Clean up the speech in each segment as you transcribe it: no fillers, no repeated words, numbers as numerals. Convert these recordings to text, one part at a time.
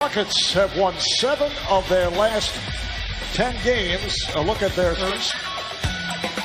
Rockets have won 7 of their last 10 games. A look at their first.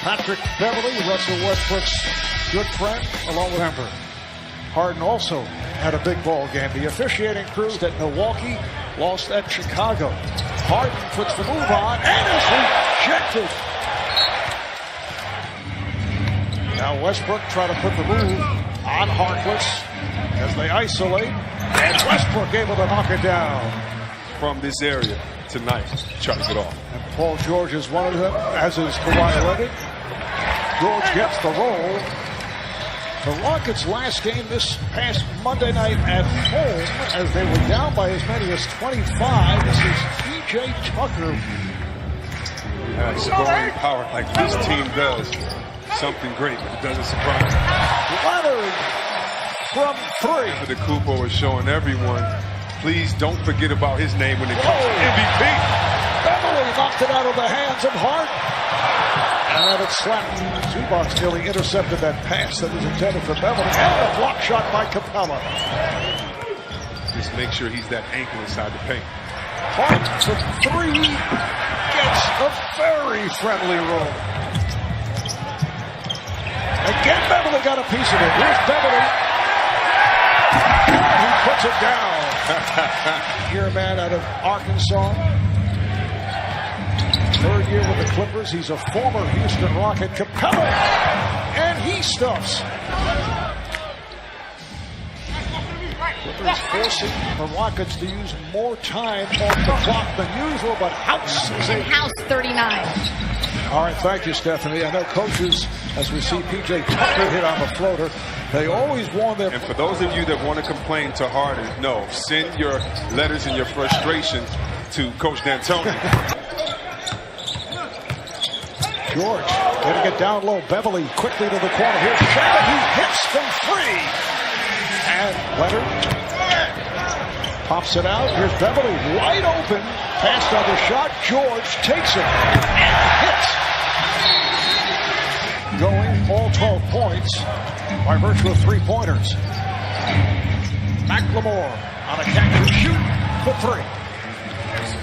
Patrick Beverley, Russell Westbrook's good friend, along with Denver. Harden also had a big ball game. The officiating crew at Milwaukee lost at Chicago. Harden puts the move on and is rejected. Now Westbrook trying to put the move on Harkless as they isolate. And Westbrook able to knock it down. From this area tonight, trying to get off. And Paul George is one of them, as is Kawhi Leonard. George gets the roll. The Rockets' last game this past Monday night at home, as they were down by as many as 25. This is P.J. Tucker. Yeah, scoring power like this team does. Something great, but it doesn't surprise me. Leonard from 3. The Kupo is showing everyone, please don't forget about his name when it comes to MVP. Beverley knocked it out of the hands of Harden. And then it slapped. Zubac nearly intercepted that pass that was intended for Beverley. And a block shot by Capella. Just make sure he's that ankle inside the paint. Harden for 3. Gets a very friendly roll. Again, Beverley got a piece of it. Here's Beverley. He puts it down. Here, man, out of Arkansas. 3rd year with the Clippers. He's a former Houston Rocket. Capella. And he stuffs. Clippers forcing the Rockets to use more time on the clock than usual, but House is and House 39. All right, thank you, Stephanie. I know coaches, as we see P.J. Tucker hit on the floater, they always warn their... And for those of you that want to complain to Harden, no, send your letters and your frustration to Coach D'Antoni. George getting it down low. Beverley quickly to the corner. Here's Shabbat. He hits from 3. And Leonard pops it out. Here's Beverley wide open. Passed on the shot. George takes it and hits. Going all 12 points by virtue of 3-pointers. McLemore on a catch and shoot for 3.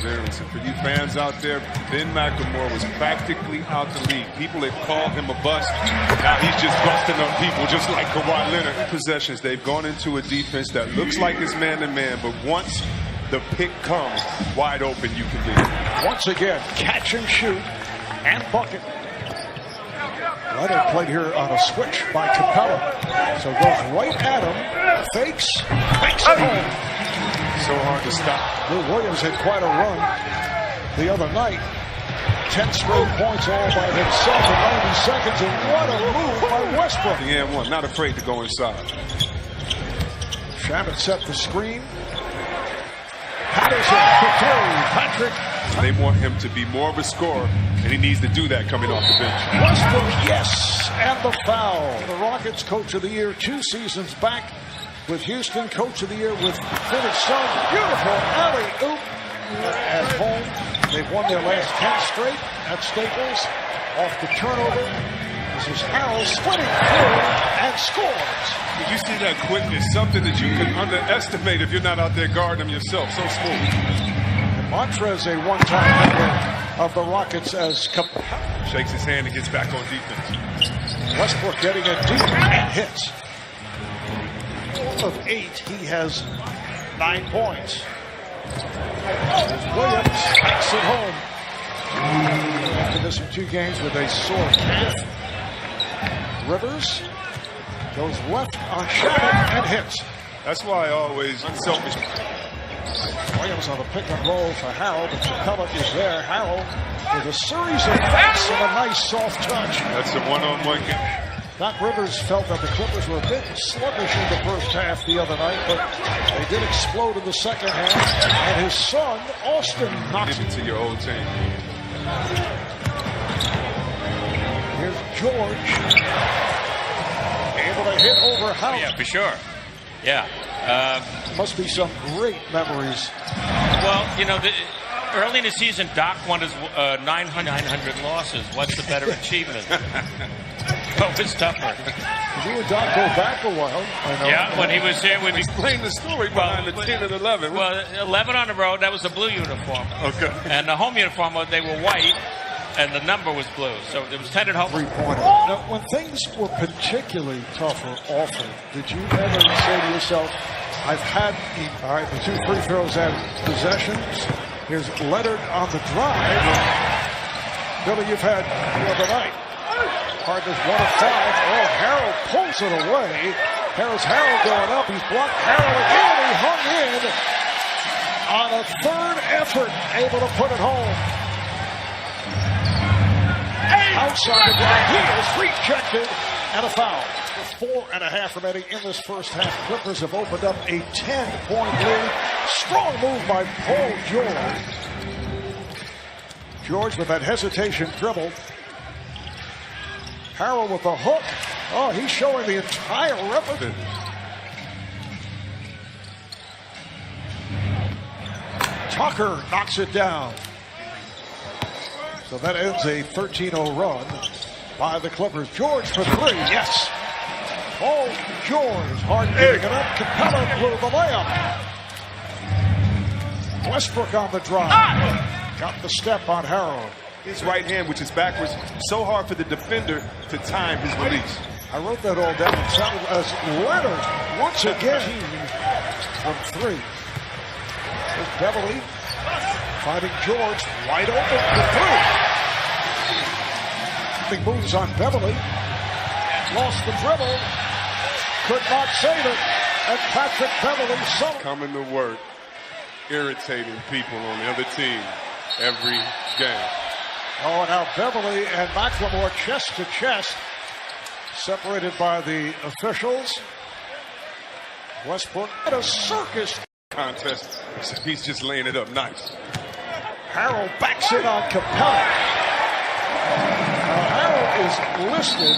And for you fans out there, Ben McLemore was practically out the league. People had called him a bust. Now he's just busting up people just like Kawhi Leonard. In possessions, they've gone into a defense that looks like it's man-to-man, but once the pick comes, wide open you can be. Once again, catch and shoot and bucket. Leonard played here on a switch by Capella. So goes right at him, fakes it home. So hard to stop. Lou Williams had quite a run the other night. 10 straight points all by himself in 90 seconds. And what a move by Westbrook. Yeah, one. Not afraid to go inside. Shabbat set the screen. Patterson for 3. Patrick. They want him to be more of a scorer, and he needs to do that coming off the bench. Westbrook, yes, and the foul. The Rockets Coach of the Year 2 seasons back with Houston, Coach of the Year with Phoenix Suns. Beautiful alley-oop at home. They've won their last 10 straight at Staples. Off the turnover. This is Harrell splitting through and scores. Did you see that quickness? Something that you can underestimate if you're not out there guarding them yourself. So smooth. And Montrez, a one-time member of the Rockets, as shakes his hand and gets back on defense. Westbrook getting it deep and hits. Of 8, he has 9 points. Williams takes it home. After missing 2 games with a sore calf. Rivers goes left on Shabbat and hits. That's why I always unselfish. Williams on the pick and roll for Harrell, but Capella is there. Harrell with a series of fakes and a nice soft touch. That's a one-on-one game. Doc Rivers felt that the Clippers were a bit sluggish in the first half the other night, but they did explode in the second half. And his son, Austin, knocks it to your old team. Here's George. Able to hit over House. Yeah, for sure. Yeah. Must be some great memories. Well, you know, early in the season, Doc wanted 900 losses. What's the better achievement? Oh, it's tougher. You and Doc go back a while. I know. Yeah, when he was here, when we Explain the story behind the 10 and 11. well, 11 on the road, that was a blue uniform. Okay. And the home uniform, they were white, and the number was blue. So it was 10 at home. 3-pointer. Now, when things were particularly tough or awful, did you ever say to yourself, I've had, all right, the 2 free throws and possessions. Here's Leonard on the drive. Billy, you've had the other night. Harden is 1 of 5. Oh, Harrell pulls it away. Here's Harrell going up. He's blocked. Harrell again. He hung in on a third effort, able to put it home. Outside the block. He is rejected and a foul. 4.5 remaining in this first half. Clippers have opened up a 10-point lead. Strong move by Paul George. George with that hesitation dribble. Harrell with the hook. Oh, he's showing the entire repertoire. Tucker knocks it down. So that ends a 13-0 run by the Clippers. George for 3. Yes. Oh, George. Harden getting it up. Capella blew the layup. Westbrook on the drive. Got the step on Harrell. His right hand, which is backwards, so hard for the defender to time his release. I wrote that all down. It sounded as Leonard once again from 3. There's Beverly finding George wide open for 3. Big moves on Beverly. Lost the dribble. Could not save it. And Patrick Beverly coming to work, irritating people on the other team every game. Oh, now Beverly and McLemore chest to chest, separated by the officials. Westbrook at a circus contest. He's just laying it up nice. Harrell backs it on Capella. Now Harrell is listed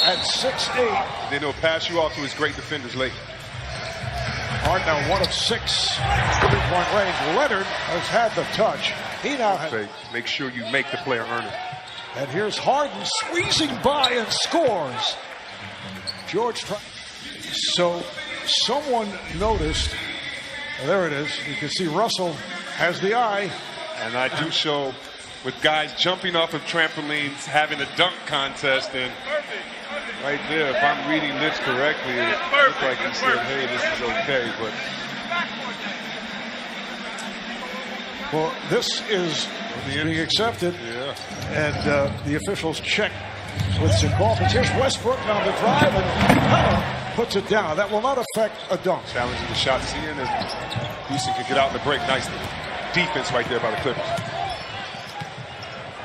at 6'8". Then he'll pass you off to his great defenders late. Harden now 1 of 6 3-point range. Leonard has had the touch. He now has. Make sure you make the player earn it. And here's Harden squeezing by and scores. George. So someone noticed. There it is. You can see Russell has the eye. And I do show with guys jumping off of trampolines, having a dunk contest, and right there, if I'm reading lips correctly, it looks like he said, hey, this is okay, but. Well, this is being accepted. Yeah. And the officials check with some confidence. Here's Westbrook on the drive, and Capella puts it down. That will not affect a dunk. Challenging the shot seeing, and Houston can get out in the break nicely. Defense right there by the Clippers.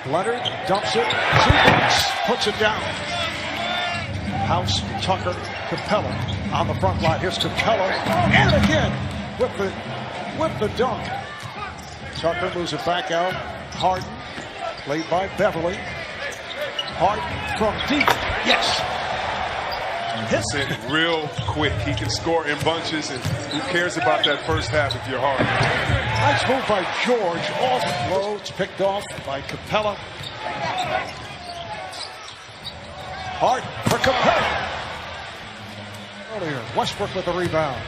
Leonard dumps it. Zubac puts it down. House, Tucker, Capella on the front line. Here's Capella, and again with the dunk. Tucker moves it back out. Harden, played by Beverly. Harden from deep. Yes. Hits it real quick. He can score in bunches, and who cares about that first half if you're Harden? Nice move by George. Off low. It's picked off by Capella. Harden for Capella. Earlier, Westbrook with the rebound.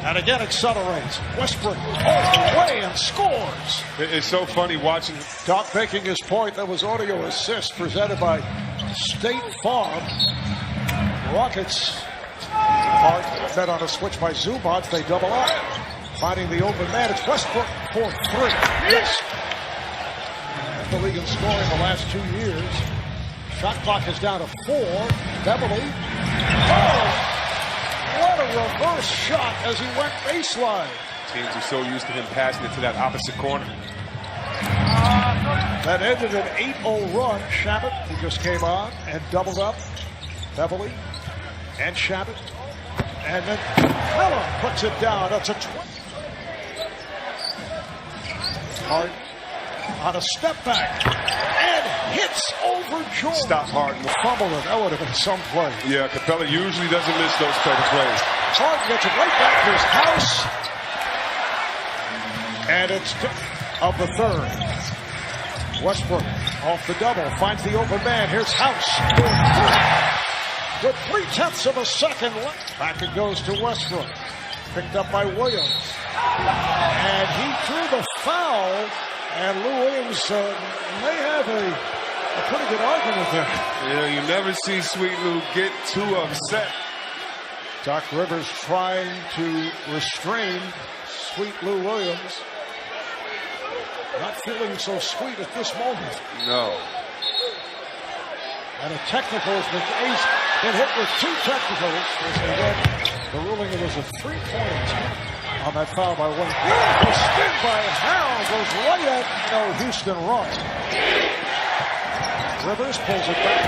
And again, accelerates. Westbrook all the way and scores. It's so funny watching. Doc making his point. That was audio assist presented by State Farm. Rockets. Harden fed on a switch by Zubac. They double up. Finding the open man. It's Westbrook for 3. Yes. The league in scoring the last 2 years. Shot clock is down to 4. Beverly. Oh! What a reverse shot as he went baseline. Teams are so used to him passing it to that opposite corner. That ended an 8-0 run. Shabbat, who just came on and doubled up. Beverly and Shabbat. And then Capella puts it down. That's a 20. Harden on a step back and hits over George. Stop Harden. Fumble it. That would have been some play. Yeah, Capella usually doesn't miss those type of plays. Harden gets it right back to his house. And it's of the third. Westbrook off the double, finds the open man. Here's House. With 3/10 of a second left. Back it goes to Westbrook. Picked up by Williams. And he drew the foul. And Lou Williams may have a pretty good argument there. Yeah, you never see Sweet Lou get too upset. Doc Rivers trying to restrain Sweet Lou Williams. Not feeling so sweet at this moment. No. And a technical has been hit with 2 technicals. And then the ruling it was a 3-point attempt on that foul by Williams. The spin by Harrell goes right at Houston run. Rivers pulls it back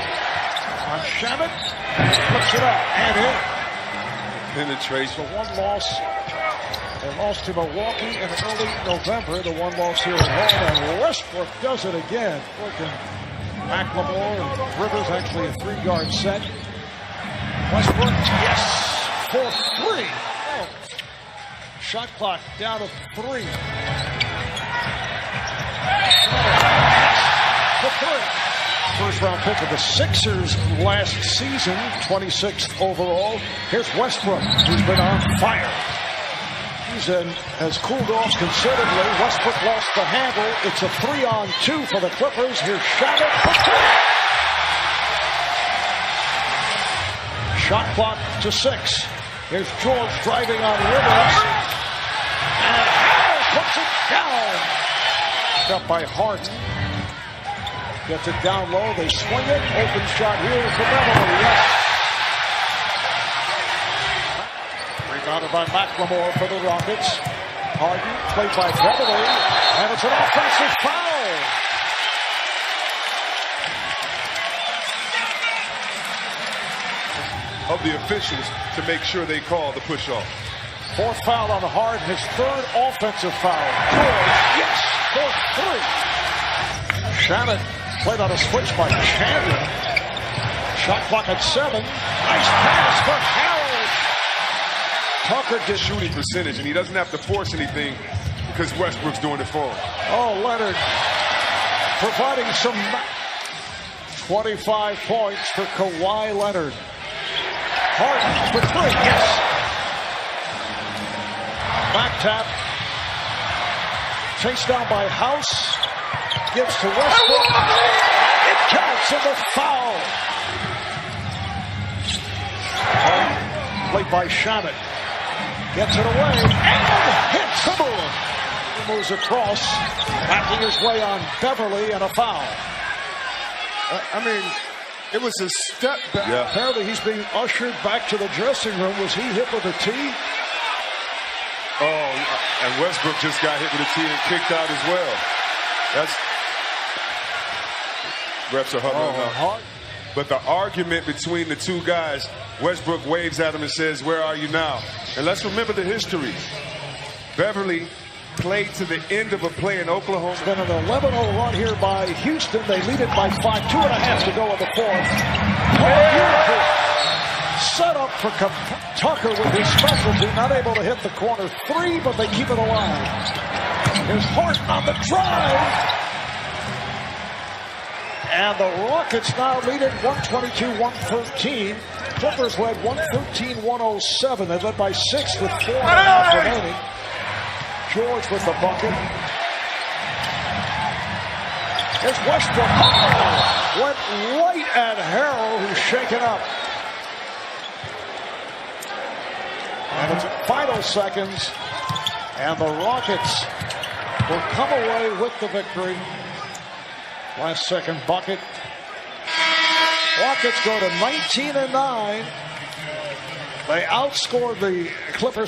on Shabbat. Flips it out and in. Penetration. So one loss. They lost to Milwaukee in early November. The one loss here at home. And Westbrook does it again. Working McLemore and Rivers, actually a 3-guard set. Westbrook, yes, for 3. Oh. Shot clock down to 3. For 3. First round pick of the Sixers last season, 26th overall. Here's Westbrook, who's been on fire. Has cooled off considerably. Westbrook lost the handle. It's a 3-on-2 for the Clippers. Here's Shabbat for 2. Shot clock to 6. Here's George driving on Rivers. And Harden puts it down. Up by Harden. Gets it down low. They swing it. Open shot here for Beverly. Yes. Rebounded by McLemore for the Rockets. Harden played by Beverly. And it's an offensive foul. Of the officials to make sure they call the push-off. 4th foul on Harden. His 3rd offensive foul. George, yes, for 3. Shannon played on a switch by Chandler. Shot clock at 7. Nice pass for Harold. Tucker His shooting percentage, and he doesn't have to force anything because Westbrook's doing it for him. Oh, Leonard providing some 25 points for Kawhi Leonard. Harden for 3, yes. Back tap. Chased down by House. Gives to Westbrook. It counts in the foul. Harden played by Shabbat. Gets it away and hits the board. He moves across, backing his way on Beverly and a foul. I mean, it was a step back. Yeah. Apparently he's being ushered back to the dressing room. Was he hit with a tee? Oh, and Westbrook just got hit with a tee and kicked out as well. Refs are huddling up. But the argument between the two guys, Westbrook waves at him and says, "Where are you now?" And let's remember the history. Beverly played to the end of a play in Oklahoma. It's been an 11-0 run here by Houston. They lead it by 5. 2.5 to go in the 4th. Beautiful set up for Tucker with his specialty. Not able to hit the corner 3, but they keep it alive. Here's Harden on the drive. And the Rockets now lead it 122-113. Clippers led 113-107. They led by 6 with 4.5 remaining. George with the bucket. Here's Westbrook. Oh, went right at Harrell, who's shaken up. And it's final seconds. And the Rockets will come away with the victory. Last second bucket. Rockets go to 19-9. They outscored the Clippers